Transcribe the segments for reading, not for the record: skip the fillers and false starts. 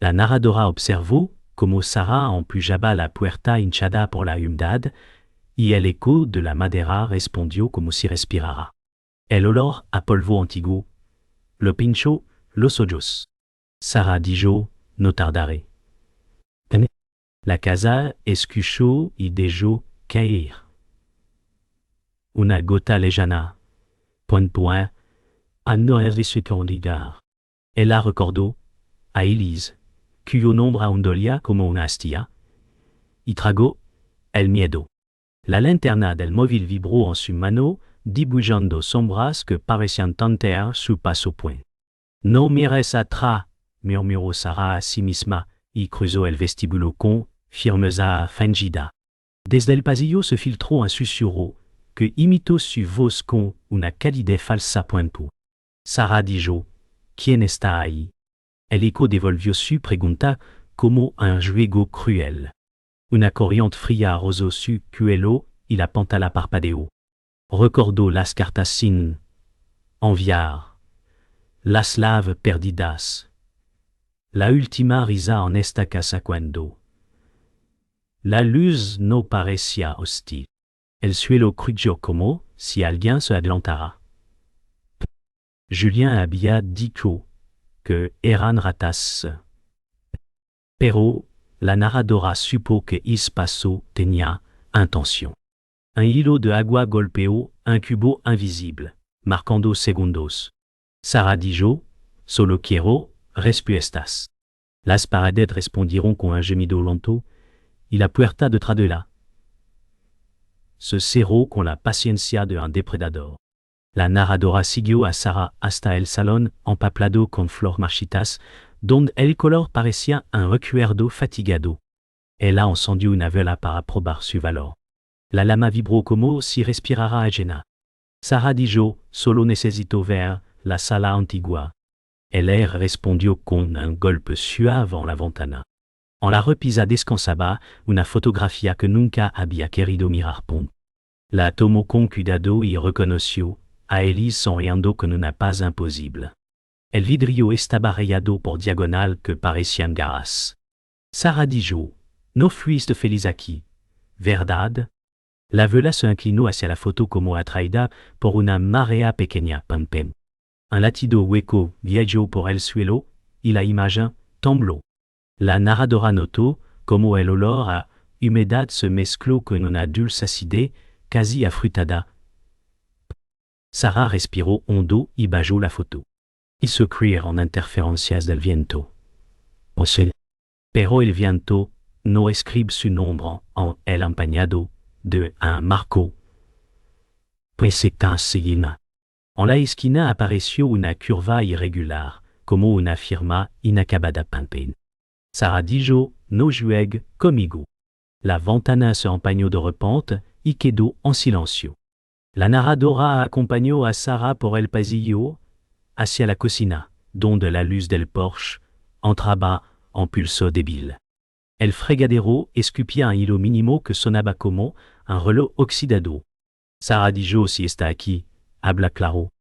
La narradora observó como Sara empujaba la puerta hinchada por la humedad, y el eco de la madera respondió como si respirara. El olor a polvo antiguo, lo pincho, los hoyos. Sara dijo, no tardaré. La casa escuchó y dejó caer una gota lejana, point point, a no olvidar. Ella recordó a Elise, cuyo nombre ondolía como una astilla, y tragó el miedo. La linterna del móvil vibró en su mano, dibujando sombras que parecían tantear su paso point. No mires atrás, murmuró Sara a sí misma, y cruzó el vestíbulo con firmeza fingida. Desde el pasillo se filtró un susurro, que imitó su voz con una calidez falsa point. Sara dijo, ¿quién está ahí? El eco devolvió su pregunta como un juego cruel. Una corriente fría rozó su cuello y la pantalla parpadeó. Recordó las cartas sin enviar, las llaves perdidas, la última risa en esta casa cuando la luz no parecía hostil. El suelo crujó como si alguien se adelantara. Julien había dicho que eran ratas. Pero la narradora supo que ese paso tenía intención. Un hilo de agua golpeó un cubo invisible, marcando segundos. Sara dijo, solo quiero respuestas. Las paredes respondieron con un gemido lento, y la puerta detrás de la se cerró con la paciencia de un depredador. La narradora siguió a Sara hasta el salón empaplado con flores marchitas, donde el color parecía un recuerdo fatigado. Ella encendió una vela para probar su valor. La llama vibró como si respirara ajena. Sara dijo, solo necesito ver la sala antigua. El aire respondió con un golpe suave en la ventana. En la repisa descansaba una fotografía que nunca había querido mirar. La tomó con cuidado y reconoció a Elise sonriendo con una paz imposible. El vidrio estaba rayado por diagonal que parecían garras. Sara dijo, no fuiste feliz aquí, ¿verdad? La vela se inclinó hacia la foto como atraída por una marea pequeña. Pem. Un latido hueco viajó por el suelo y la imagen tembló. La narradora notó como el olor a humedad se mezcló con una dulce acidez casi afrutada. Sara respiró hondo y bajó la foto. Hizo creer en interferencias del viento. Pero el viento no escribe su nombre en el empañado de un marco. Pues enseguida. En la esquina apareció una curva irregular, como una firma inacabada. Sara dijo, no juegue conmigo. La ventana se empañó de repente y quedó en silencio. La narradora acompañó a Sara por el pasillo hacia la cocina, donde la luz del porche entraba en pulso débil. El fregadero escupía un hilo mínimo que sonaba como un reloj oxidado. Sara dijo, si está aquí, habla claro.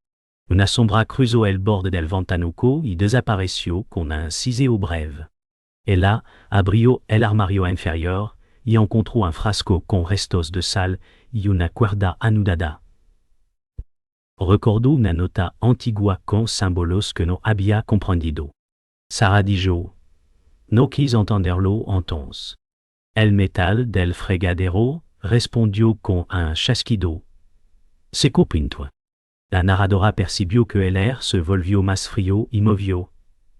Una sombra cruzó el borde del ventanuco y desapareció con un siseo breve. Ella abrió el armario inferior y encontró un frasco con restos de sal y una cuerda anudada. Recordó una nota antigua con símbolos que no había comprendido. Sara dijo, no quise entenderlo entonces. El metal del fregadero respondió con un chasquido. Secó pinto. La narradora percibió que el aire se volvió más frío y movió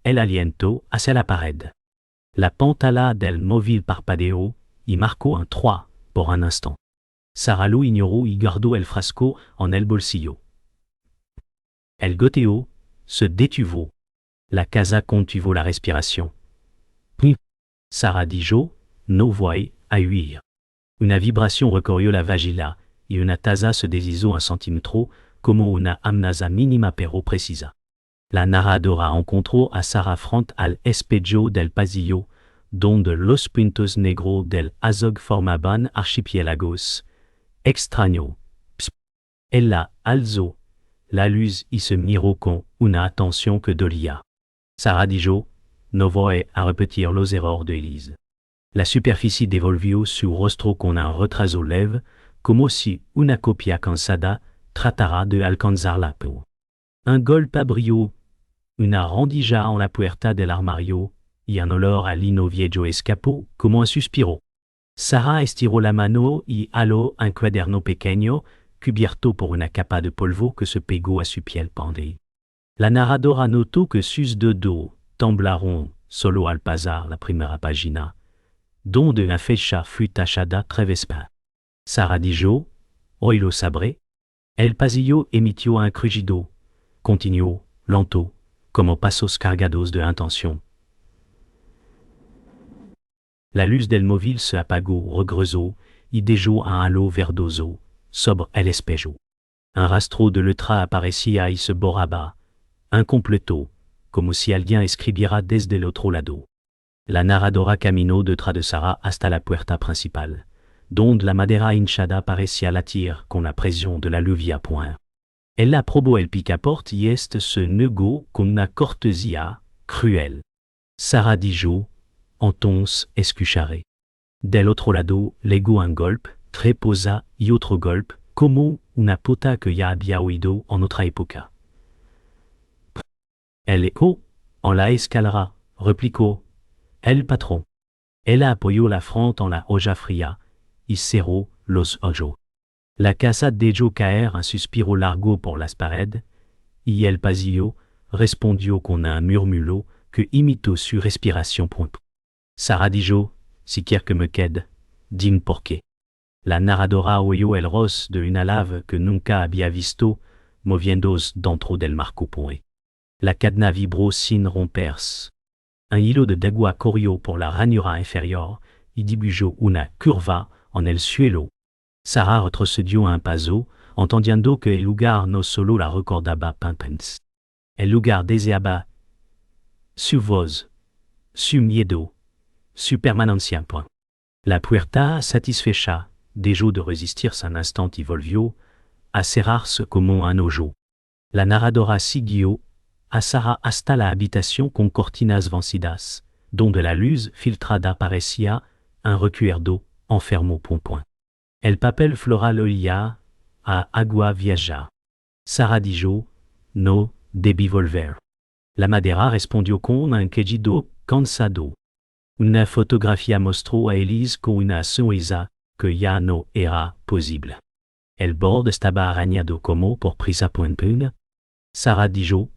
el aliento hacia la pared. La pantalla del móvil parpadeó y marcó un 3 por un instant. Sara lo ignoró y guardó el frasco en el bolsillo. El goteo se detuvo. La casa contuvo la respiración. Puis, Sara dijo, no voy a huir. Una vibración recorrió la vagina y una taza se deslizó un centímetro como una amenaza mínima pero precisa. La narradora encontró a Sara frente al espejo del pasillo, donde los puntos negros del azog formaban archipiélagos. Extraño. Ella alzó la luz y se miró con una atención que dolía. Sara dijo, no voy a repetir los errores de Elise. La superficie devolvió su rostro con un retraso leve, como si una copia cansada tratara de alcanzar la peau. Un golpe abrió una rendija en la puerta del armario, y un olor a lino viejo escapó como un suspiro. Sara estiró la mano y jaló un cuaderno pequeño, cubierto por una capa de polvo que se pegó a su piel pendée. La narradora notó que sus dedos temblaron solo al pasar la primera página, donde una fecha fut tachada très vespa. Sara dijo, hoy lo sabré. El pasillo emitió un crujido. Continuó, lento, como pasos cargados de intención. La luz del móvil se apagó regresó y dejó un halo verdoso sobre el espejo. Un rastro de letra aparecía y se borraba, incompleto, como si alguien escribiera desde el otro lado. La narradora caminó detrás de Sara hasta la puerta principal, donde la madera hinchada parecía latir con la presión de la lluvia a point. Elle aprobó el picaporte y este se negó con una cortesía cruel. Sara dijo, entonces escucharé. Del otro lado legó un golpe, très posa y otro golpe, como una pota que ya había oído en otra época. Elle echo, en la escalera, replicó el patrón. Ella apoyó la frente en la olla fría y cerró los ojos. La casa dejó caer un suspiro largo por las paredes, y el pasillo respondió con un murmullo que imitó su respiración pronto. Sara dijo, si quiere que me quede, dime por qué. La narradora oyó el ros de una lave que nunca había visto, moviéndose dentro del marco point. La cadena vibró sin romperse. Un hilo de agua corrió por la ranura inferior y dibujó una curva en el suelo. Sara retrocedió un paso, entendiendo que el lugar no solo la recordaba Pimpens. El lugar deseaba su voz, su miedo, su permanencia. La puerta satisfecha dejó de resistirse un instant y volvió a cerrarse como un hoyo. La narradora siguió a Sara hasta la habitación con cortinas vencidas, donde la luz filtrada parecía un recuerdo enfermo point. El papel floral olía a agua vieja. Sara dijo, no debí volver. La madera respondió con un quejido cansado. Una fotografía mostró a Elise con una sonrisa que ya no era posible. El borde estaba arañado como por prisa point. Sara dijo,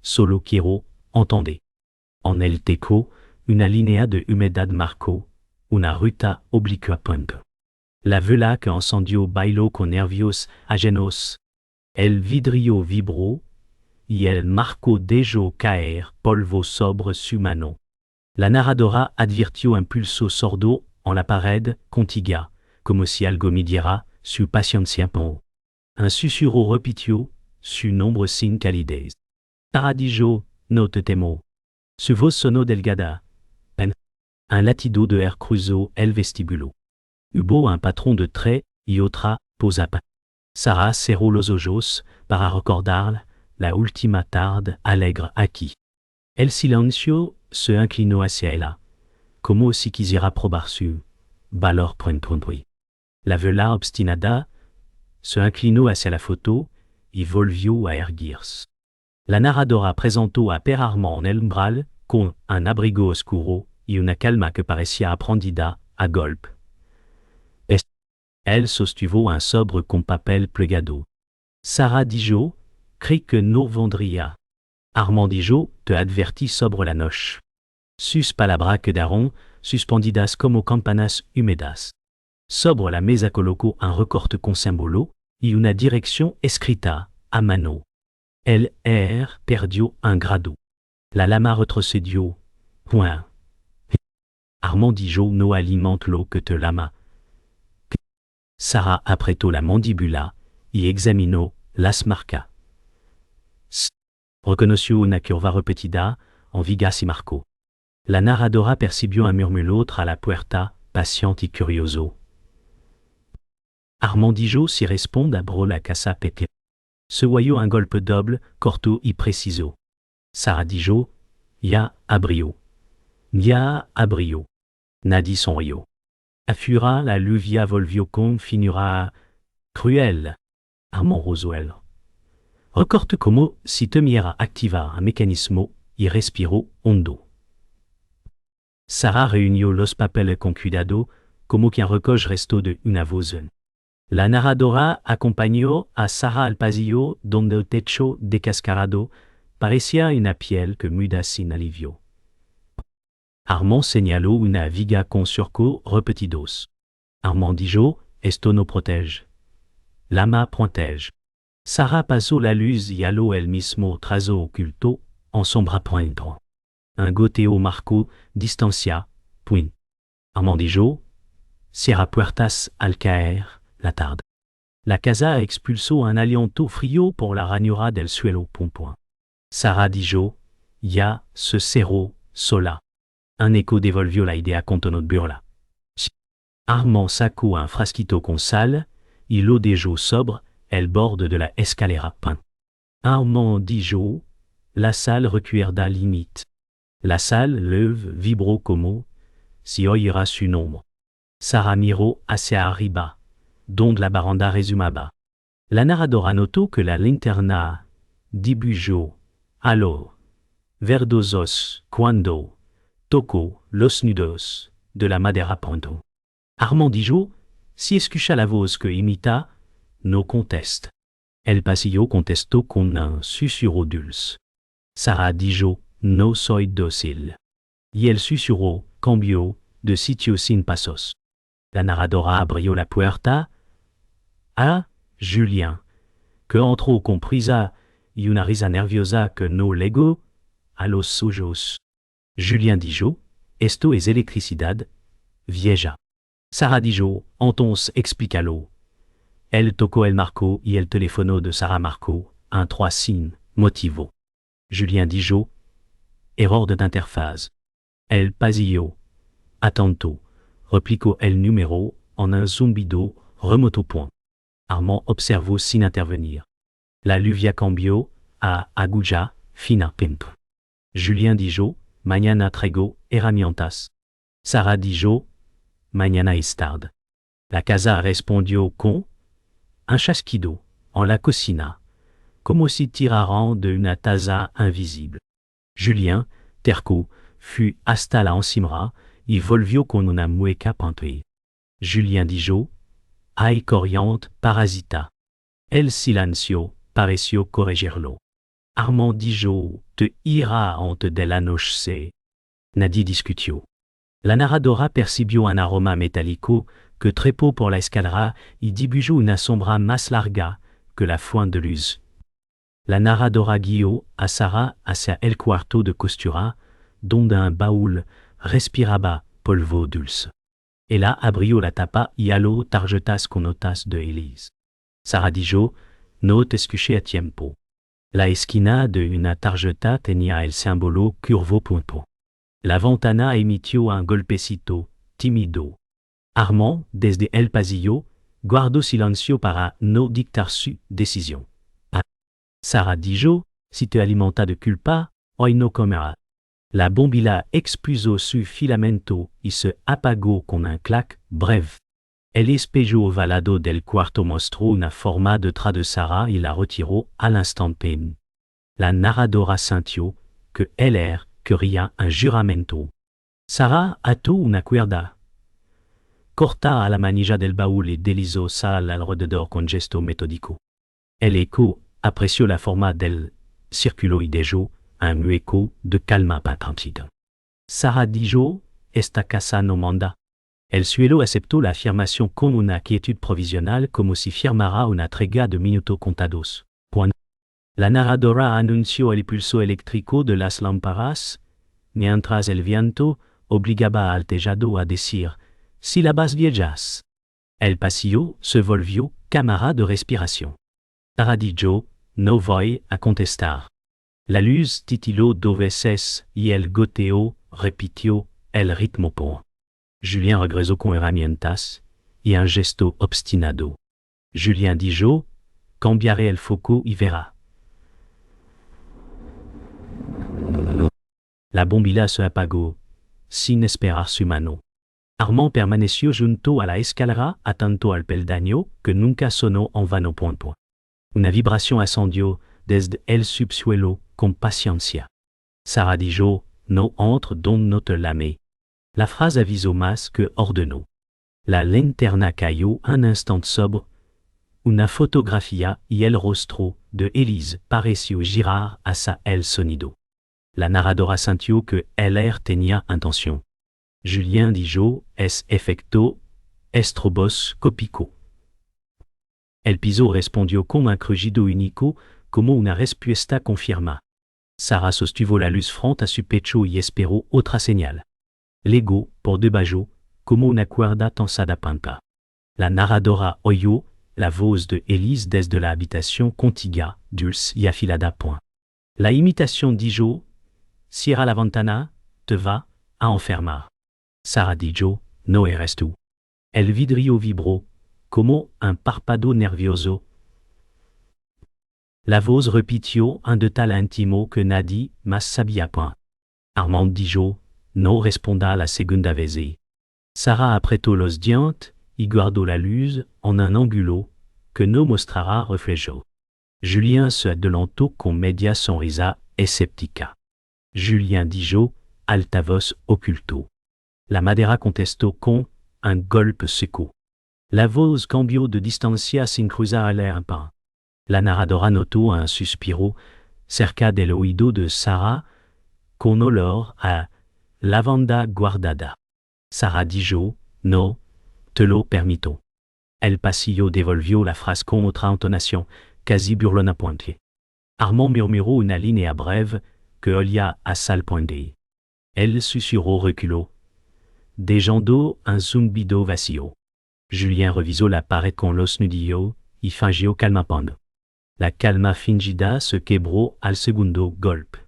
solo quiero entender. En el techo, una línea de humedad marcó una ruta oblicua point. La vela que encendió bailó con nervios ajenos. El vidrio vibró y el marco dejó caer polvo sobre su mano. La narradora advirtió un pulso sordo en la pared contigua, como si algo midiera su paciencia. Un susurro repitió su nombre sin calidez. Sara dijo, no te temo. Su voz sonó delgada. Un latido de air cruzó el vestíbulo. Hubo un patrón de trait y otra posa. Sara cerró los ojos para recordar la última tarde alegre aquí. El silencio se inclinó hacia ella, como si quisiera probar su valor point. La vela obstinada se inclinó hacia la photo y volvió a erguirse. La narradora presentó a Per Armand en el umbral con un abrigo oscuro y una calma que parecía aprendida a golpe. Elle sostuvo un sobre con papel plegado. Sara dijo, creí que no vendría. Armand dijo, te advertí sobre la noche. Sus palabras quedaron suspendidas como campanas húmedas. Sobre la mesa colocó un recorte con símbolo y una dirección escrita a mano. El perdió un grado. La lama retrocedió. Point. Armand dijo, no alimente lo que te lama. Sara apretó la mandíbula y examinó las marcas. Reconoció una curva repetida en vigas y marcó. La narradora percibió un murmullo tras la puerta, paciente y curioso. Armand dijo si responde abrió la casa pequeña. Se oyó un golpe doble, corto y preciso. Sara dijo, ya abrió. Nia abrio. Nadi son rio. Affura la luvia volvio con finura cruel. Armand Roswell. Recorte como si temiera activar un mecanismo y respiro hondo. Sarah reunió los papeles con cuidado, como quien recoge resto de una voz. La narradora acompañó a Sarah al pasillo donde el techo descascarado parecía una piel que muda sin alivio. Armand señaló una viga con surcos repetidos. Armand dijo, esto no protege. Lama protege. Sarah pasó la luz y halló el mismo trazo oculto en sombra poindre. Un goteo marcó distancia, point. Armand dijo, cierra puertas al caer la tarde. La casa expulsó un aliento frío por la ranura del suelo pompoint. Sarah dijo, ya se cerró sola. Un écho devolvió la idea con tono de burla. Armand sacó un frasquito con sal y lo dejó sobre el borde de la escalera peinte. Armand dijo, la sal recuerda limite. La sal leve vibró como si oyeras su nombre. Sarah miró hacia arriba, donde la baranda resumaba. La narradora notó que la linterna dibujó, alors, verdosos cuando tocó los nudos de la madera pronto. Armand dijo, si escucha la voz que imita, no conteste. El pasillo contestó con un susurro dulce. Sarah dijo, no soy dócil. Y el susurro cambió de sitio sin pasos. La narradora abrió la puerta a Julien, que entró con prisa y una risa nerviosa que no legó a los ojos. Julien dijo, esto es electricidad vieja. Sarah dijo, entonces explícalo. Elle tocó el marco y el teléfono de Sarah marcó un 3 sin motivo. Julien dijo, error d'interface. El pasillo, atento, replicó el numéro en un zumbido remoto point. Armand observó sin intervenir. La lluvia cambió a aguja fina pinto. Julien dijo, mañana traigo herramientas. Sarah dijo, mañana es tarde. La casa respondió con un chasquido en la cocina, como si tiraran de una taza invisible. Julien, terco, fut hasta la encimera y volvió con una mueca pantue. Julien dijo, hay corriente parasita. El silencio pareció corregirlo. Armand dijo, te ira antes de la noche. Nadie discutió. La narradora percibió un aroma metálico que trepó por la escalera y dibujó una sombra más larga que la fuente de luz. La narradora guió a Sarah hacia el cuarto de costura, donde un baúl respiraba polvo dulce. Ella abrió la tapa y halló tarjetas con notas de Elise. Sarah dijo, no te escuché a tiempo. La esquina de una tarjeta tenía el símbolo curvo punto. La ventana emitió un golpecito tímido. Armand, desde el pasillo, guardó silencio para no dictar su decisión. Sarah dijo, si te alimenta de culpa, hoy no comerás. La bombilla expulsó su filamento y se apagó con un clac breve. El espejo ovalado del cuarto mostró una forma detrás de Sarah y la retiró al instante. La narradora sintió que él quería un juramento. Sarah ató una cuerda corta a la manilla del baúl y deslizó sal alrededor con gesto metódico. El eco apreció la forma del círculo y dejó un mueco de calma patentida. Sarah dijo, esta casa no manda. El suelo aceptó la afirmación con una quietud provisional como si firmara una tregua de minutos contados. La narradora anunció el pulso eléctrico de las lámparas, mientras el viento obligaba al tejado a decir sílabas viejas. El pasillo se volvió cámara de respiración. Sarah dijo, no voy a contestar. La luz titiló 2 veces y el goteo repitió el ritmo por. Julien regresó con herramientas y un gesto obstinado. Julien dijo, cambiaré el foco y verá. La bombilla se apagó, sin esperar su mano. Armand permaneció junto a la escalera atento al peldaño que nunca sonó en vano. Una vibración ascendió desde el subsuelo con paciencia. Sarah dijo, no entre donde no te lame. La phrase avisó más que ordenó. La linterna cayó un instant sobre una fotografía y el rostro de Élise pareció girar hacia el sonido. La narradora sintió que el air tenía intención. Julien dijo, es efecto estroboscópico. El piso respondió con un crujido único, como una respuesta confirma. Sarah sostuvo la luz frente a su pecho y esperó otra señal. Luego, por debajo, como una cuerda tensada pampa. La narradora oyó la voz de Élise desde la habitación contigua, dulce y afilada. La imitación dijo, cierra la ventana, te va a enfermar. Sarah dijo, no eres tú. El vidrio vibró, como un párpado nervioso. La voz repitió un de tal intimo que nadie más sabía. Armand dijo, no responda la segunda vez. Sarah apretó los dientes y guardó la luz en un ángulo que no mostrara reflejo. Julien se adelantó con media sonrisa escéptica. Julien dijo, alta voz oculto. La madera contestó con un golpe seco. La voz cambió de distancia sin cruzar el air. La narradora notó un suspiro cerca del oído de Sarah con olor a lavanda guardada. Sarah dijo, no, te lo permito. El pasillo devolvió la frase con otra entonación, casi burlona. Armand murmuró una línea breve que olía a sal pointe. El susurró reculó, dejando un zumbido vacío. Julien revisó la pared con los nudillos y fingió calma. La calma fingida se quebró al segundo golpe.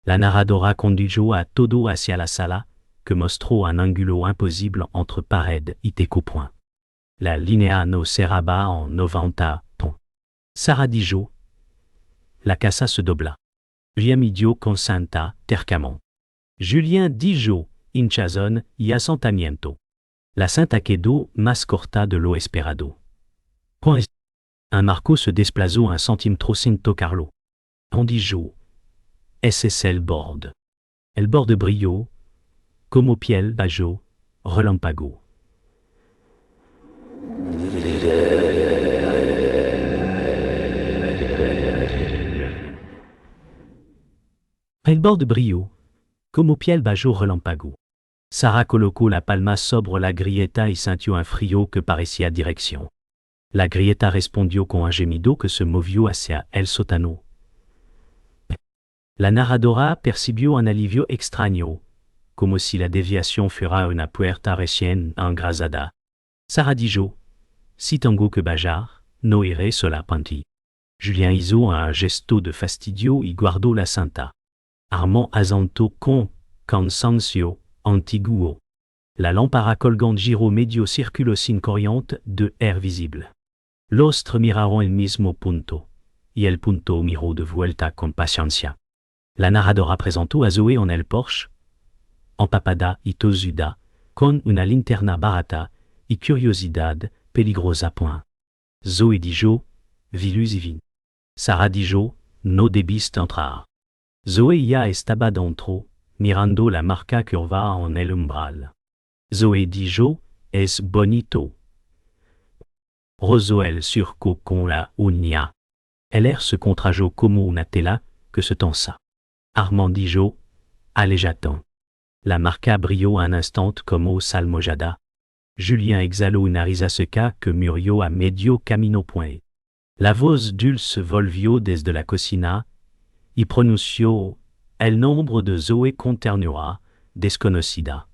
La narradora condujo a todo hacia la sala, que mostró un ángulo imposible entre pared y techo. La línea no cerraba en 90 pons. Sarah dijo, la casa se dobla. Julien midió consenta tercamente. Julien dijo, hinchazón y asentamiento. La cinta quedó más corta de lo esperado. Un marco se desplazó un centímetro sin tocarlo. On dijo, ese es el borde. El borde brilló, como piel bajo, relámpago. El borde brilló, como piel bajo relámpago. Sarah colocó la palma sobre la grieta y sintió un frío que parecía dirección. La grieta respondió con un gemido que se movió hacia el sótano. La narradora percibió un alivio extraño, como si la desviación fuera una puerta recién engrasada. Sarah dijo, si tengo que bajar, no iré sola. Julien hizo un gesto de fastidio y guardó la cinta. Armand asentó con cansancio antiguo. La lámpara colgante giró medio círculo sin corriente de air visible. Los tres miraron el mismo punto, y el punto miró de vuelta con paciencia. La narradora presentó a Zoé en el porche, empapada y tosuda, con una linterna barata y curiosidad peligrosa. Zoé dijo, vi luz y vi. Sarah dijo, no debiste entrar. Zoé ya estaba dentro, mirando la marca curva en el umbral. Zoé dijo, es bonito. Rozó el surco con la uña. El air se contrajo como una tela que se tensa. Armand dijo, alejate. La marca brilló un instant como salmojada. Julien exhaló una risa seca que murió a medio camino. La voz dulce volvió desde la cocina y pronunció el nombre de Zoé con ternura desconocida.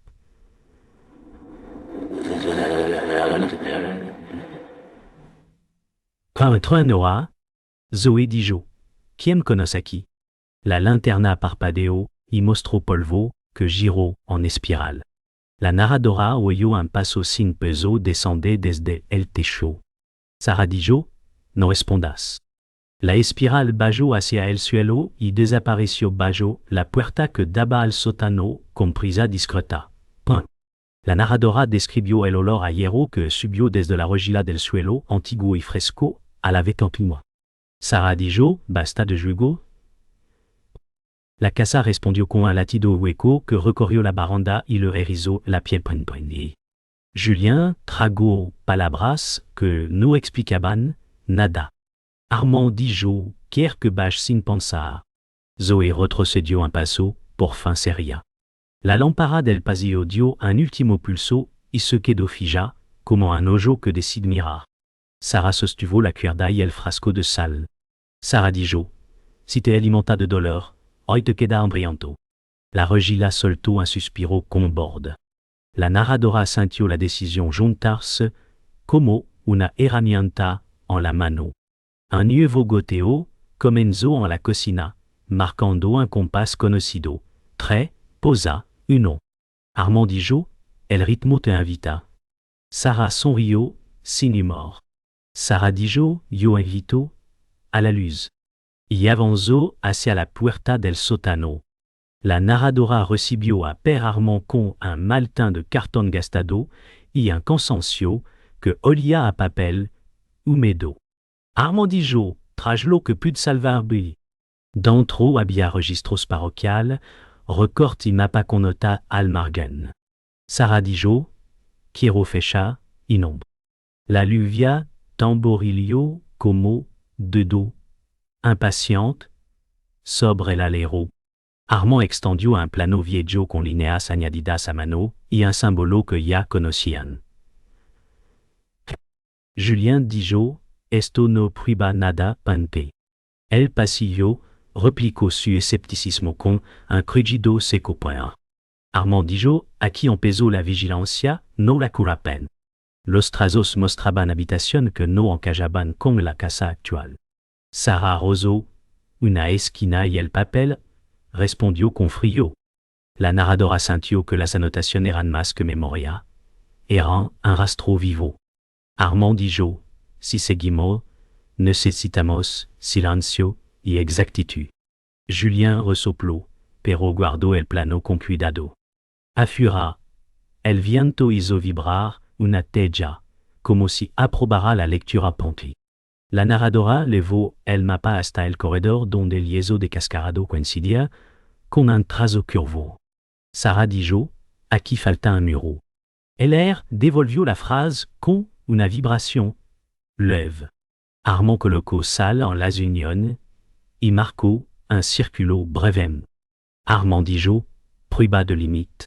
Ternura, Zoé dijo, ¿quién conoce aquí? La linterna parpadeó y mostró polvo que giró en espiral. La narradora oyó un paso sin peso descender desde el techo. Sarah dijo, no respondas. La espiral bajo hacia el suelo y desapareció bajo la puerta que daba al sótano con prisa discreta. La narradora describió el olor a hierro que subió desde la rejilla del suelo antiguo y fresco a la continua. Sara dijo, basta de juego. La casa respondió con un latido hueco que recorrió la baranda y le erizó la piel prendida. Julien tragó palabras que no explicaban nada. Armand dijo, quiere que vaya sin pensar. Zoé retrocedió un paso, por fin seria. La lámpara del pasillo dio un último pulso y se quedó fija, como un ojo que decide mirar. Sara sostuvo la cuerda y el frasco de sal. Sara dijo, si te alimenta de dolor, hoy te queda hambriento. La rejilla soltó un suspiro con borde. La narradora sintió la decisión juntarse como una herramienta en la mano. Un nuevo goteo comenzó en la cocina, marcando un compás conocido. Tres, posa, uno. Armand dijo, el ritmo te invita. Sara sonrió, sin humor. Sara dijo, yo invito, a la luz. Y avanzó hacia la puerta del sótano. La narradora recibió a Père Armand con un maltin de cartón gastado y un cansancio que olía a papel húmedo. Armand dijo, tras lo que pude salvarme. Dentro había registros parroquial, recorte y mapa con nota al margen. Sara dijo, quiero fecha y nombre. La lluvia tamborillo como dedo. Impatiente, sobre el alero. Armand extendió un plano viejo con líneas añadidas a mano y un símbolo que ya conocían. Julien dijo, esto no prueba nada, Pampe. El pasillo replicó su escepticismo con un crujido seco. Armand dijo, aquí empezó la vigilancia, no la curapen. Los trazos mostraban habitación que no encajaban con la casa actual. Sara rozó una esquina y el papel respondió con frío. La narradora sintió que las anotaciones eran más que memoria. Eran un rastro vivo. Armand dijo, si seguimos, necesitamos silencio y exactitud. Julien resopló, pero guardó el plano con cuidado. Afura. El viento hizo vibrar una teja, como si aprobara la lectura Pampi. La narradora levó el mapa hasta el corredor donde el yeso descascarado coincidía con un trazo curvo. Sara dijo, aquí falta un muro. El air devolvió la phrase con una vibración leve. Armand colocó sal en las uniones y marcó un círculo breve. Armand dijo, prueba de limite.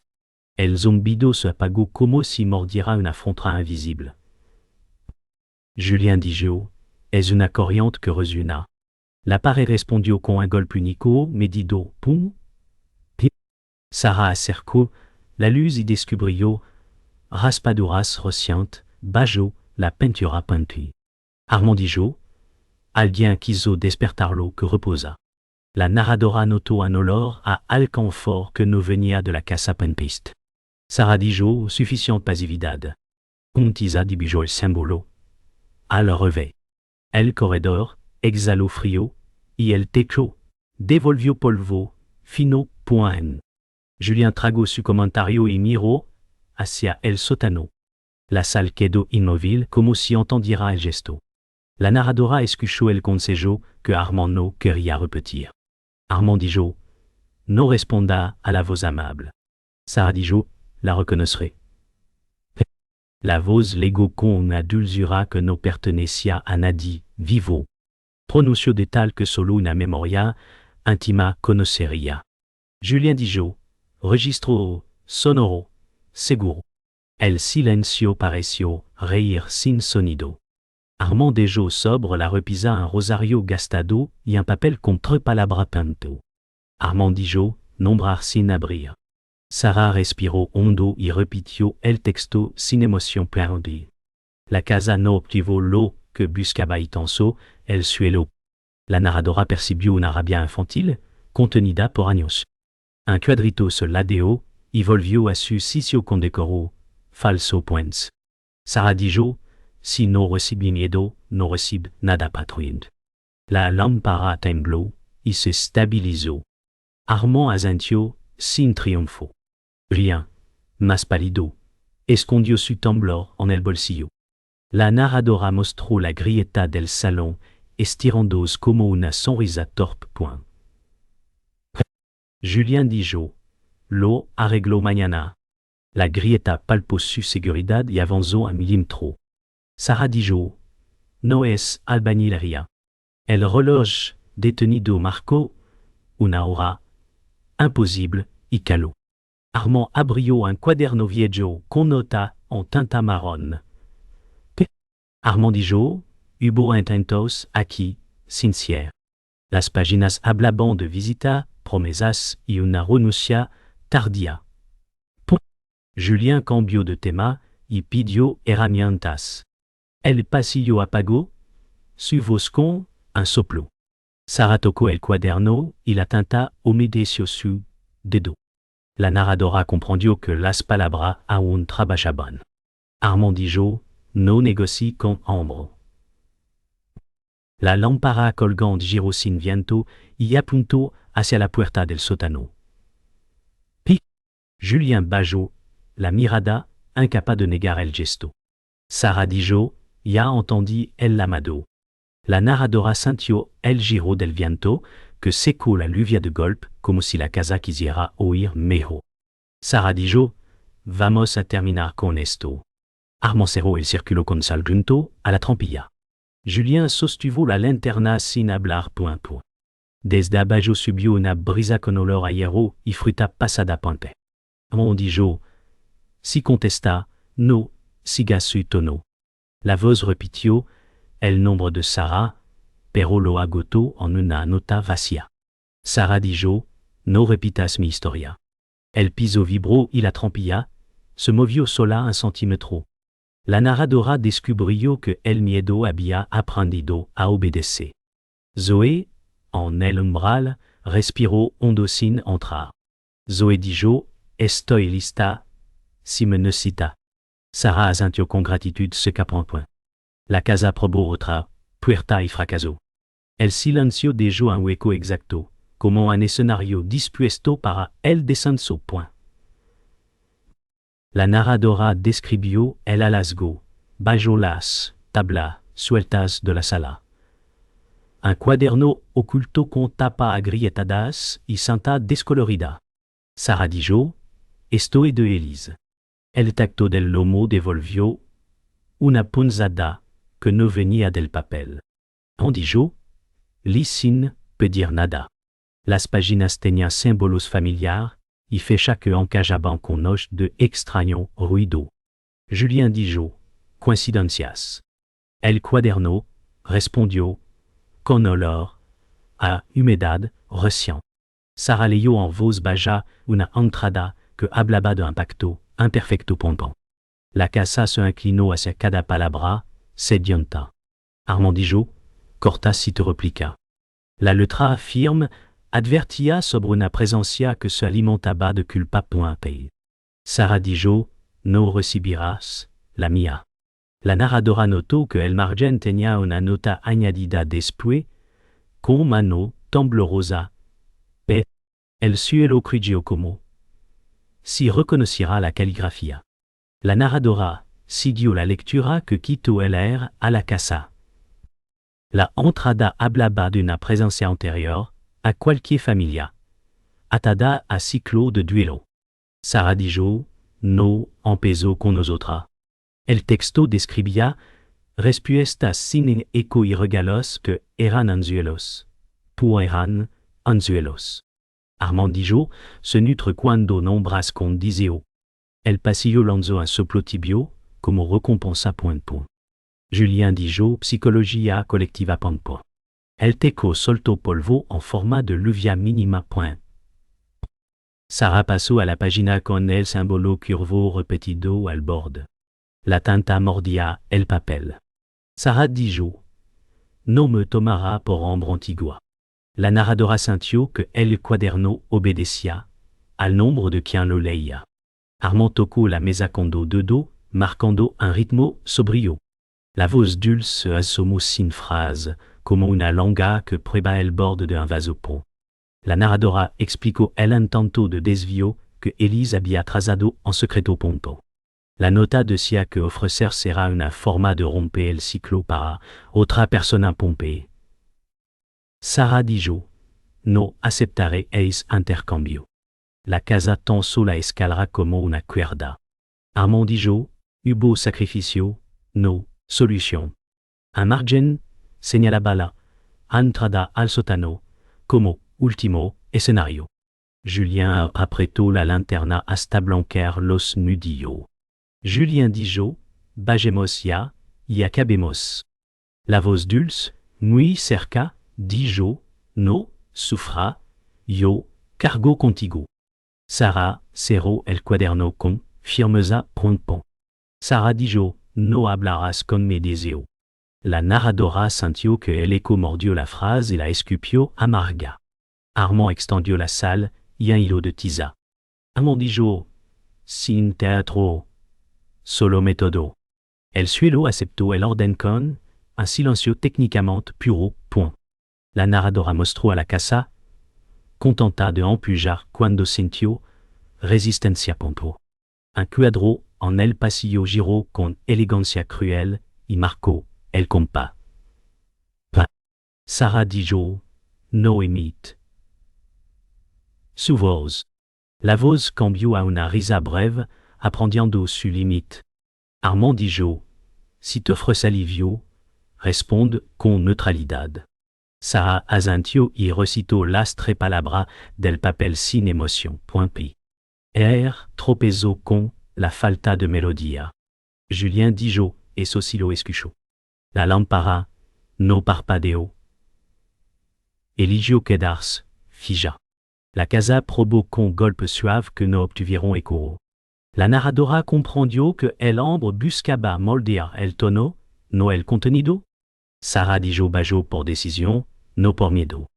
El zumbido se apagó como si mordiera una frontra invisible. Julien dijo, es una corriente que resuena. La pared respondió con un golpe único, medido, pum. Sara acercó la luz y descubrió raspaduras rociantes bajo la pintura Pampi. Armand dijo, alguien quiso despertarlo que reposa. La narradora notó un olor a alcanfor que no venía de la casa pampiste. Sara dijo, suficiente pasividad. Contiza dibujó el símbolo. Al revés. El corredor exhaló frío y el techo devolvió polvo fino point. Julien tragó su comentario y miró hacia el sótano. La sala quedó inmóvil como si entendiera el gesto. La narradora escuchó el consejo que Armand no quería repetir. Armand dijo, no responda a la voz amable. Sara dijo, la reconoceré. La voz legó con una dulzura que no pertenecía a nadie vivo. Pronunció de tal que solo una memoria íntima conocería. Julien dijo, registro sonoro, seguro. El silencio pareció reír sin sonido. Armand dejó sobre la repisa un rosario gastado y un papel con tres palabras pinto. Armand dijo, nombrar sin abrir. Sara respiró hondo y repitió el texto sin emoción perdida. La casa no obtuvo lo que buscaba y tensó el suelo. La narradora percibió una rabia infantil, contenida por años. Un cuadrito se ladeó y volvió a su sitio con decoro, falso points. Sara dijo, si no recibí miedo, no recibe nada patruind. La lampara temblò y se stabilizó. Armand Azantio, sin triunfo. Rien, más pálido, escondió su temblor en el bolsillo. La narradora mostró la grieta del salón, estirándose como una sonrisa torpe. Julien dijo, lo arregló mañana. La grieta palpó su seguridad y avanzó un milímetro. Sara dijo, no es albañilería. El reloj detenido marcó una hora imposible y caló. Armand abrió un cuaderno viejo con nota en tinta marrón. Armand dijo, hubo intentos aquí, sincere. Las páginas hablaban de visita, promesas y una renuncia tardía. Julien cambió de tema y pidió herramientas. El pasillo apagó su voz con un soplo. Sara tocó el cuaderno y la tinta humedeció su dedo. La narradora comprendió que las palabras aún trabajaban. Armand dijo, no negocie con hambre. La lámpara colgante giró sin viento y apuntó hacia la puerta del sótano. Julien bajó la mirada, incapaz de negar el gesto. Sara dijo, ya entendí el llamado. La narradora sintió el giro del viento que secó la lluvia de golpe como si la casa quisiera oír mejor. Sara dijo, vamos a terminar con esto. Armand cerró el círculo con sal junto a la trampilla. Julien sostuvo la linterna sin hablar. Desde abajo subió una brisa con olor a hierro y fruta pasada. Armand dijo, si contesta, no, siga su tono. La voz repitió el nombre de Sara, pero lo agotó en una nota vacía. Sara dijo, no repitas mi historia. El piso vibró y la trampilla se movió sola un centímetro. La narradora descubrió que el miedo había aprendido a obedecer. Zoé, en el umbral, respiró hondo sin entrar. Zoé dijo, estoy lista, si me necesita. Sara asintió con gratitud ce qu'apprend. La casa probó otra puerta y fracasó. El silencio dejó un hueco exacto, como un escenario dispuesto para el descenso. La narradora describió el hallazgo, bajo las tablas sueltas de la sala. Un cuaderno oculto con tapa agrietadas y cinta descolorida. Sara dijo, esto es de Elise. El tacto del lomo devolvió una punzada que no venía del papel. On dijo, Liz sin pedir nada. Las páginas tenían símbolos familiares y fechas que encajaban con hojas de extraño ruido. Julien dijo, coincidencias. El cuaderno respondió, con olor a humedad recién. Sara leyó en voz baja una entrada que hablaba de un pacto imperfecto. La casa se inclinó hacia cada palabra, sedienta. Armand dijo, corta si te replica. La letra firme advertía sobre una presencia que se alimentaba de culpa. Sara dijo, no recibirás la mía. La narradora notó que el margen tenía una nota añadida después, con mano temblorosa. El cielo creyó como si reconociera la caligrafía. La narradora siguió la lectura que quitó el aire a la casa. La entrada hablaba de una presencia anterior a cualquier familia, atada a ciclo de duelo. Sara dijo, no empezó con nosotras. El texto describía respuestas sin eco y regalos que eran anzuelos. Eran anzuelos. Armand dijo, se nutre cuando nombras con diseo. El pasillo lanzó un soplo tibio, como recompensa. Julien dijo, psicología colectiva. El teco soltó polvo en forma de lluvia mínima. Sara pasó a la página con el símbolo curvo repetido al borde. La tinta mordía el papel. Sara dijo, no me tomará por hombre antigua. La narradora sintió que el cuaderno obedecía al nombre de quien lo leía. Armand tocó la mesa con dos dedos, marcando un ritmo sobrio. La voz dulce asomó sin frase, como una longa que prueba el borde de un vaso pont. La narradora explicó el intento de desvío que Elise había trazado en secreto punto. La nota decía que ofrecer será una forma de romper el ciclo para otra persona pompe. Sara dijo, no aceptaré ese intercambio. La casa tan sola escalará como una cuerda. Armand dijo, hubo sacrificio, no solución. Un margen señalaba la entrada al sótano como último escenario. Julien apretó la linterna hasta blanquear los nudillos. Julien dijo, vayamos ya, y acabemos. La voz dulce, muy cerca, dijo, no sufra, yo cargo contigo. Sara cerró el cuaderno con firmeza pronto. Sara dijo, no hablarás con mi deseo. La narradora sintió que el eco mordió la frase y la escupió amarga. Armand extendió la salle y un hilo de tiza. Armand dijo, sin teatro, solo método. El suelo aceptó el orden con un silencio técnicamente puro, point. La narradora mostró a la casa, contenta de empujar cuando sintió resistencia punto. Un cuadro en el pasillo giró con elegancia cruel y marcó el compás. Sara dijo, no imite. Su voz. La voz cambió a una risa breve, aprendiendo su limite. Armand dijo, si te ofreces alivio, responde con neutralidad. Sara asintió y recitó las tres palabras del papel sin emoción. P. Tropezó con la falta de melodía. Julien dijo, eso sí lo escuchó. La lámpara no parpadeó. Eligió quedarse fija. La casa probó con golpes suaves que no obtuvieron eco. La narradora comprendió que el hombre buscaba moldear el tono, no el contenido. Sara dijo bajo por decisión, no por miedo.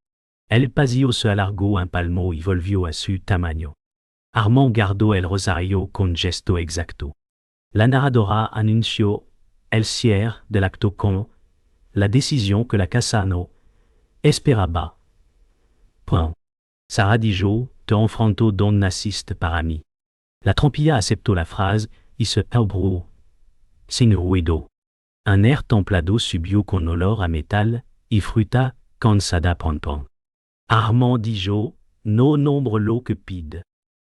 El pasillo se alargó un palmo y volvió a su tamaño. Armand guardó el rosario con gesto exacto. La narradora anunció el cierre del acto con la decisión que la casa no esperaba. Point. Sara dijo, te enfrento don naciste para mí. La trompilla aceptó la frase y se abrió sin ruido. Un air templado subió con olor a metal y fruta cansada pronto. Armand dijo, no nombre lo que pide.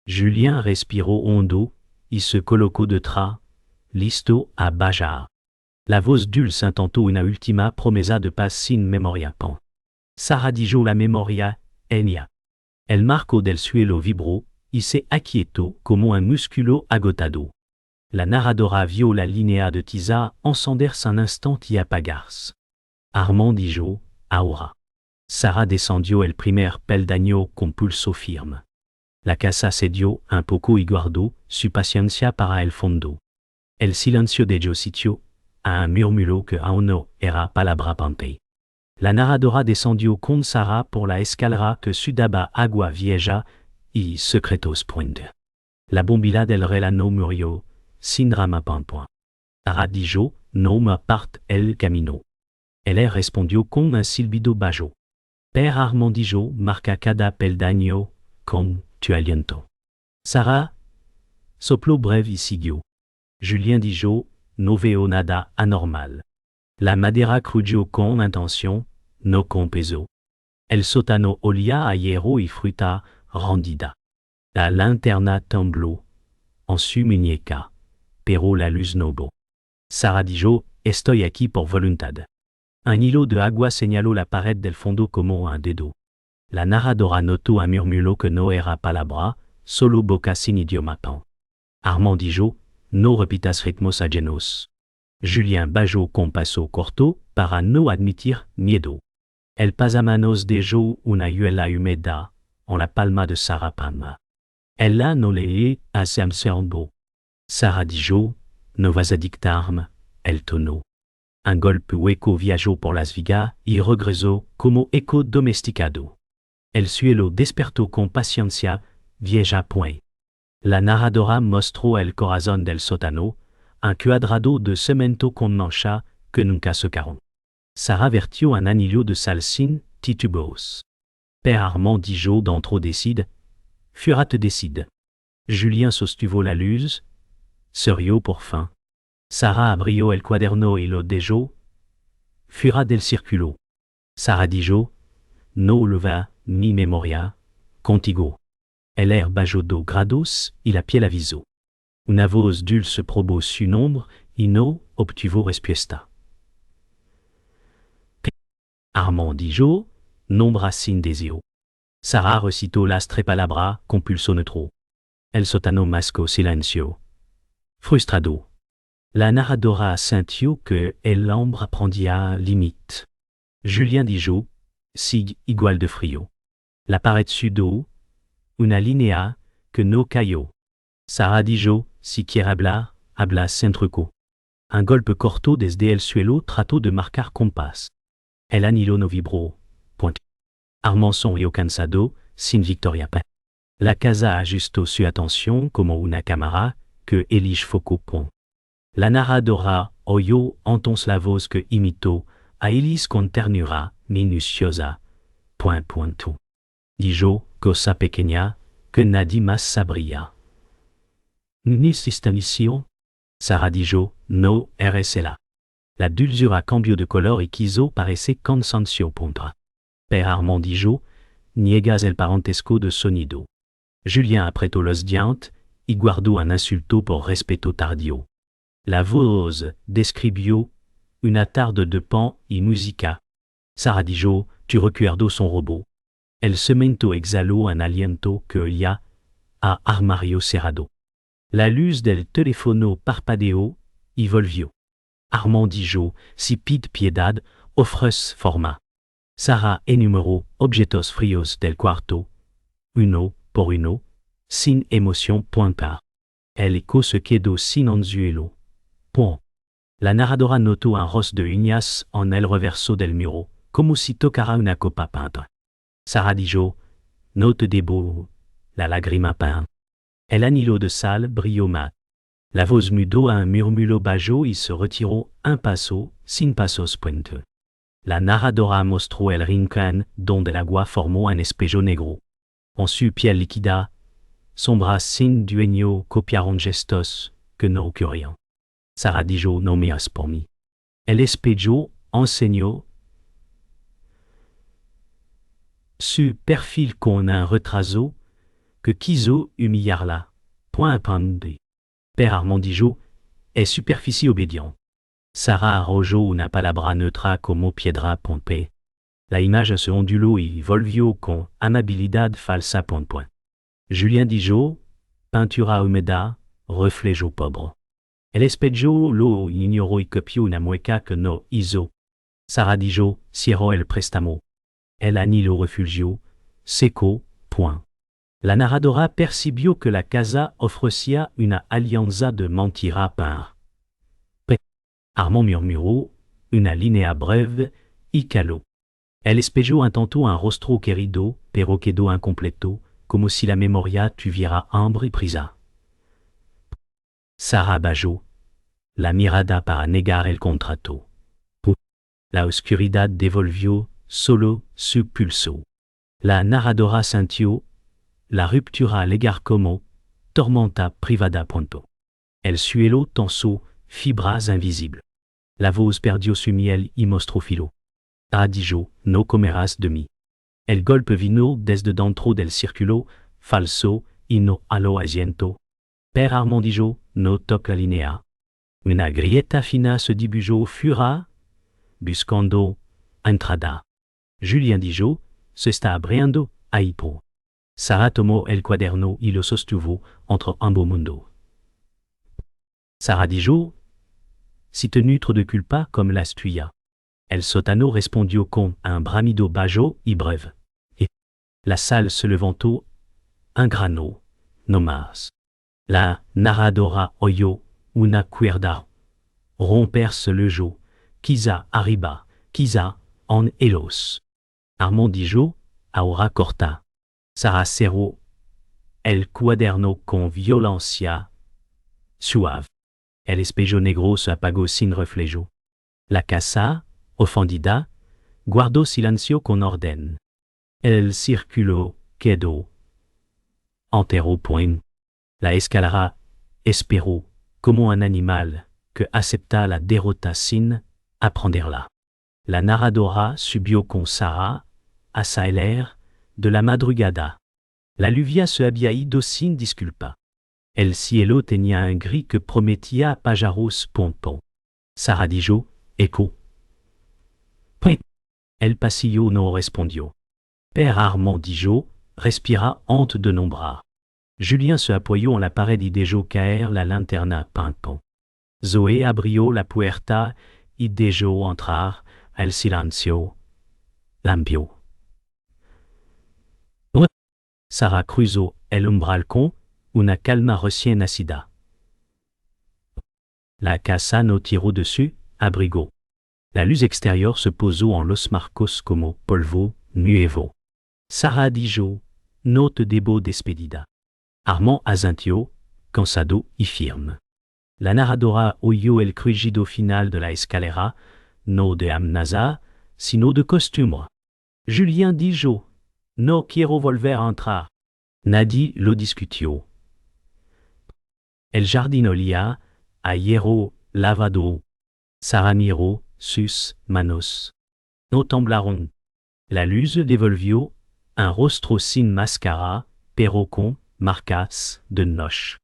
Julien respiró hondo y se colocó detrás, listo a bajar. La voz dulce intentó una última promesa de paz sin memoria. Sara dijo la memoria, ella. El marco del suelo vibró y se aquietó como un músculo agotado. La narradora vio la línea de tiza encenderse un instant y apagarse. Armand dijo, ahora. Sara descendió el primer peldaño con pulso firme. La casa cedió un poco y guardó su paciencia para el fondo. El silencio dio sitio a un murmullo que aún no era palabra pante. La narradora descendió con Sara por la escalera que sudaba agua vieja y secretos point. La bombilla del reloj no murió, sin drama point. Sara dijo, no me parte el camino. Elle respondió con un silbido bajo. Père Armand dijo, marca cada peldaño con tu aliento. Sara sopló breve y siguió. Julien dijo, no veo nada anormal. La madera crujió con intención, no con peso. El sótano olía a hierro y fruta rendida. La linterna tembló en su muñeca, pero la luz no hubo. Sara dijo, estoy aquí por voluntad. Un hilo de agua señaló la pared del fondo como un dedo. La narradora notó un murmullo que no era palabra, solo boca sin idioma. Armand dijo, no repitas ritmos ajenos. Julien bajó con paso corto para no admitir miedo. El pasamanos dejó una yuela húmeda en la palma de Sara Pam. Ella no le asemseando. Sara dijo, no vas a dictarme el tono. Un golpe hueco viajó por las vigas y regresó como eco domesticado. El suelo despertó con paciencia, vieja point. La narradora mostró el corazón del sótano, un cuadrado de cemento con mancha que nunca secaron. Sarà vertio un anillo de salsine, titubos. Père Armand Dijo d'Antro décide, Furat décide. Julien sostuvo la luz, Serio pour fin. Sarah abrio el quaderno y lo dejo, Fura del circulo. Sarah Dijo, no leva, ni memoria, contigo. LR bajodo grados, il a pied l'aviso. Una voz dulce probo su nombre, no obtuvo respuesta. Armand Dijo, nombra sin desio. Sarah recitó las tres palabras, compulso neutro. El sotano masco silencio. Frustrado. La narradora sentiu que el hombre aprendia limite. Julien Dijo, sig igual de frio. La pared sudo, una linea, que no cayó. Sarah Dijo, si quiere habla sin truco. Un golpe corto desde el suelo trató de marcar compás. El anillo no vibró. Point. Armand sonrió cansado, sin victoria pen. La casa ajustó su atención como una cámara, que elige foco pont. La narradora oyó entonces la voz que imitó, a Elise con ternura minuciosa. Punto. Dijo, cosa pequeña, que nadie más sabría. Ni sistemicio? Sarah Dijo, no eres là. La dulzura cambió de color y quiso parecer cansancio. Père Armand Dijo, niegas el parentesco de sonido. Julien apretó los dientes y guardó un insulto por respeto tardio. La voz describió una tarde de pan y música. Sarah Dijo, tu recuerdo son robot. El cemento exhaló un aliento que olía a armario cerrado. La luz del teléfono parpadeó y volvió. Armand Dijo, si pide piedad, ofres forma. Sarah enumeró objetos fríos del cuarto, uno por uno, sin emoción. Par. El eco se quedó sin anzuelo. La narradora notó un ros de uñas en el reverso del muro, como si tocara una copa peinte. Sarah Dijo, no te debo la lágrima peint. El anillo de sal brilló mat. La voz mudó a un murmullo bajo y se retiró un paso, sin pasos. La narradora mostró el rincón donde el agua formó un espejo negro. En su piel líquida, sombras sin dueño copiaron gestos que no ocurrían. Sarah Dijo, no miras por mí. El espejo enseñó su perfil con un retraso que quiso humillarla. Père Armand Dijo, es superficie obédiente. Sarah arrojó una palabra neutra como piedra. P. La image se onduló y volvió con amabilidad falsa. Julien Dijo, pintura húmeda, reflejo pobre. El espejo lo ignoró y copió una mueca que no hizo. Sarah Dijo, cierró el préstamo. El anillo refugió, seco. La narradora percibió que la casa ofrecía una alianza de mentira. Armand murmuró, una línea breve y caló. El espejo intentó un rostro querido, pero quedó incompleto, como si la memoria tuviera hambre y prisa. Sarah bajó la mirada para negar el contrato. La oscuridad devolvió solo su pulso. La narradora sintió la ruptura legar como tormenta privada. El suelo tensó fibras invisibles. La voz perdió su miel y mostró filo. Ah, Dijo, no comerás de mí. El golpe vino desde dentro del círculo, falso y no halo asiento. Père Armand Dijo, no toca la línea. Una grieta fina se dibujó fura, buscando entrada. Julien Dijo, se está abriendo ahí. Sarah tomó el cuaderno y lo sostuvo entre ambos mundos. Sarah Dijo, si te nutro de culpa comme las tuya. El sotano respondió con un bramido bajo y breve. Et la salle se levantó un grano, no más. La narradora oyó una cuerda romperse le jo, quizá arriba, quizá en elos. Armand Dijo, ahora corta. Sarah cerró el cuaderno con violencia suave. El espejo negro se apagó sin reflejo. La casa Ofendida, guardo silencio con orden. El círculo quedó entero point. La escalara, espero, como un animal que acepta la derrota sin aprenderla. La narradora subió con Sara, a salir de la madrugada. La lluvia se había ido sin disculpa. El cielo tenía un gris que prometía pájaros pompons. Sara dijo, eco. Puis, el pasillo no respondió. Père Armand dijo, respira honte de nombrar. Julien se apoyó en la pared y dejó caer la linterna pimpant. Zoé abrió la puerta y dejó entrar el silencio limpio. Sara cruzó el umbral con una calma recién nacida. La casa no tiró dessus, abrigó. La luz extérieure se posó en los marcos como polvo nuevo. Sara dijo, no te debo despedida. Armand asintió, cansado y firme. La narradora oyó el crujido final de la escalera, no de amenaza, sino de costumbre. Julien dijo, no quiero volver a entrar. Nadie lo discutió. El jardín olía a hierro lavado. Sara miró sus manos. No temblaron. La luz devolvió un rostro sin máscara, pero con marcas de noche.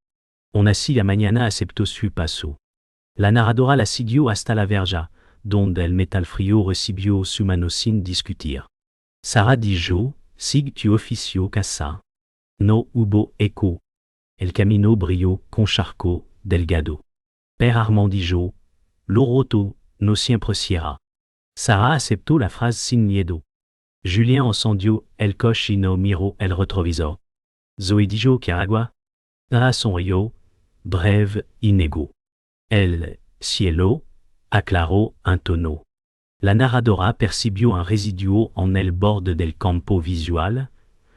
On así la mañana aceptó su paso. La narradora la siguió hasta la verja, donde el metal frío recibió su mano sin discutir. Sara dijo, sig tu oficio casa. No hubo eco. El camino brilló con charco delgado. Père Armand dijo, lo roto no siempre cierra. Sara aceptó la phrase sin miedo. Julien encendió el coche y no miró el retrovisor. Zoé dijo que agua sonrió, breve y negó. El cielo aclaró un tono. La narradora percibió un residuo en el borde del campo visual,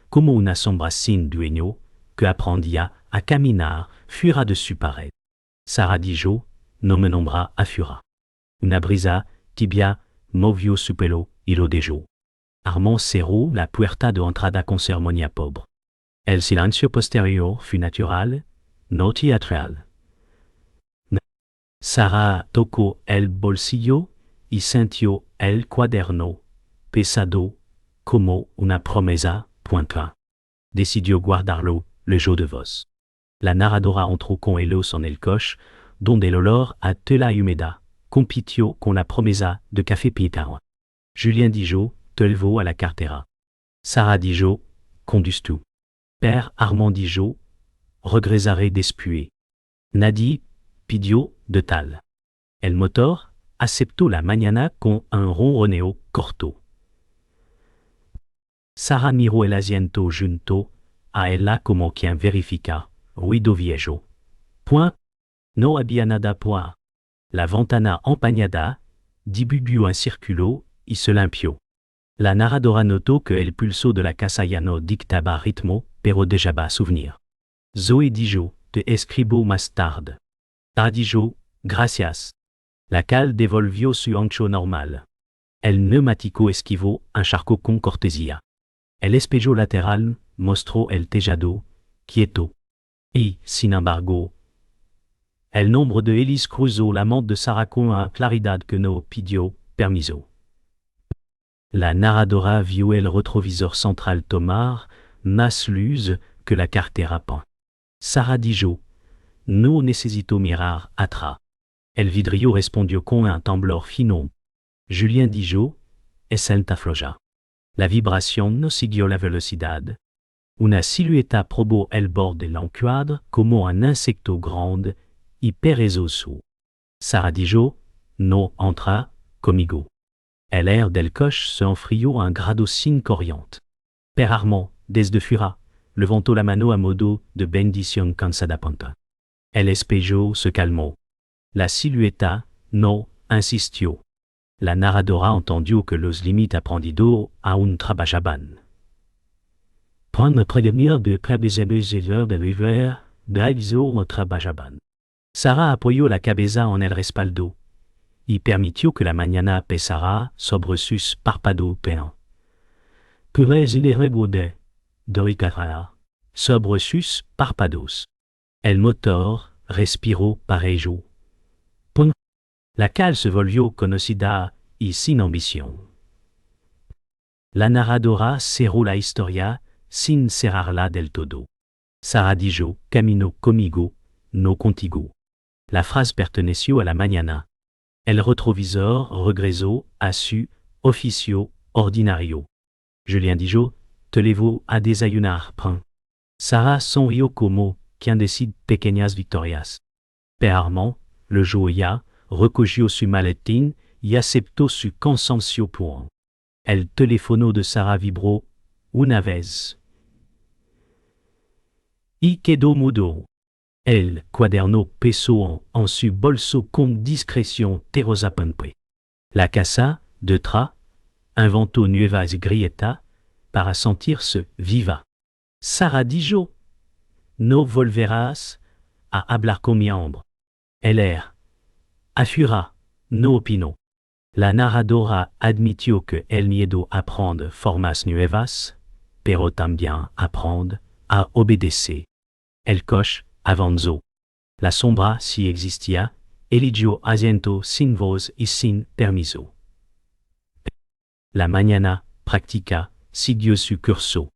como una sombra sin dueño, que aprendía a caminar fuera de su pared. Sara dijo, no me nombra a fura. Una brisa tibia movió su pelo y lo dejó. Armand cerró la puerta de entrada con ceremonia pobre. El silencio posterior fut natural, no teatral. Sara tocó el bolsillo y sintió el cuaderno, pesado, como una promesa, pointa. Decidió guardarlo, le jeu de voz. La narradora entró con Elos en el coche, donde el olor a tela húmeda compitió con la promesa de café picard. Julien dijo, te llevo a la cartera. Sara dijo, conduis tú. Père Armand dijo, regresaré después. Nadie pidió de tal. El motor aceptó la mañana con un ronroneo corto. Sara miró el asiento junto a ella como quien verifica, ruido viejo. Point. No había nada point. La ventana empañada divulgó un círculo y se limpió. La narradora notó que el pulso de la casa ya no dictaba ritmo, pero dejaba souvenir. Zoé dijo, te escribo más tarde. Sara dijo, gracias. La cal devolvió su ancho normal. El neumático esquivó un charco con cortesía. El espejo lateral mostró el tejado, quieto. Y, sin embargo, el nombre de Elise cruzó la mente de Sara con una claridad que no pidió permiso. La narradora vio el retrovisor central tomar más luz que la cartera peint. Sara dijo, no necesito mirar atrás. El vidrio respondió con un temblor fino. Julien dijo, es el tafloja. La vibración no siguió la velocidad. Una silueta probó el borde del encuadre como un insecto grande y perezoso. Sara dijo, no entra conmigo. El air del coche se enfrió a un grado sin corriente. Père Armand, desde fuera, levantó la mano a modo de bendición cansada punta. El espejo se calmó. La silueta no insistió. La narradora entendió que los límites aprendidos aún trabajaban. Prendre prévenir de prévisions de l'hiver, de aviso no trabajaban. Sara apoyó la cabeza en el respaldo. y permitio que la mañana pesara sobre sus párpados penos. Pures y rebaude, doicara, sobre sus párpados. El motor respiró parejo. Pon. La cale se volvió conocida y sin ambición. La narradora cerró la historia sin cerrarla del todo. Sara dijo, caminó conmigo, no contigo. La phrase perteneció a la mañana. El retrovisor regresó a su oficio ordinario. Julien dijo, te llevo a desayunar, prin. Sara sonrió como quien decide pequeñas victorias. Père Armand, le joya, recogió su maletín y aceptó su consenso. El teléfono de Sara vibró una vez y quedó mudo. El cuaderno pesó en su bolso con discreción terrosapante. La casa, de tra, inventó nuevas grietas para sentirse viva. Sara dijo, no volverás a hablar con mi hombre. El afura, no opinó. La narradora admitió que el miedo aprende formas nuevas, pero también aprende a obedecer. El coche avanzó. La sombra, si existía, eligió asiento sin voz y sin permiso. La mañana práctica siguió su curso.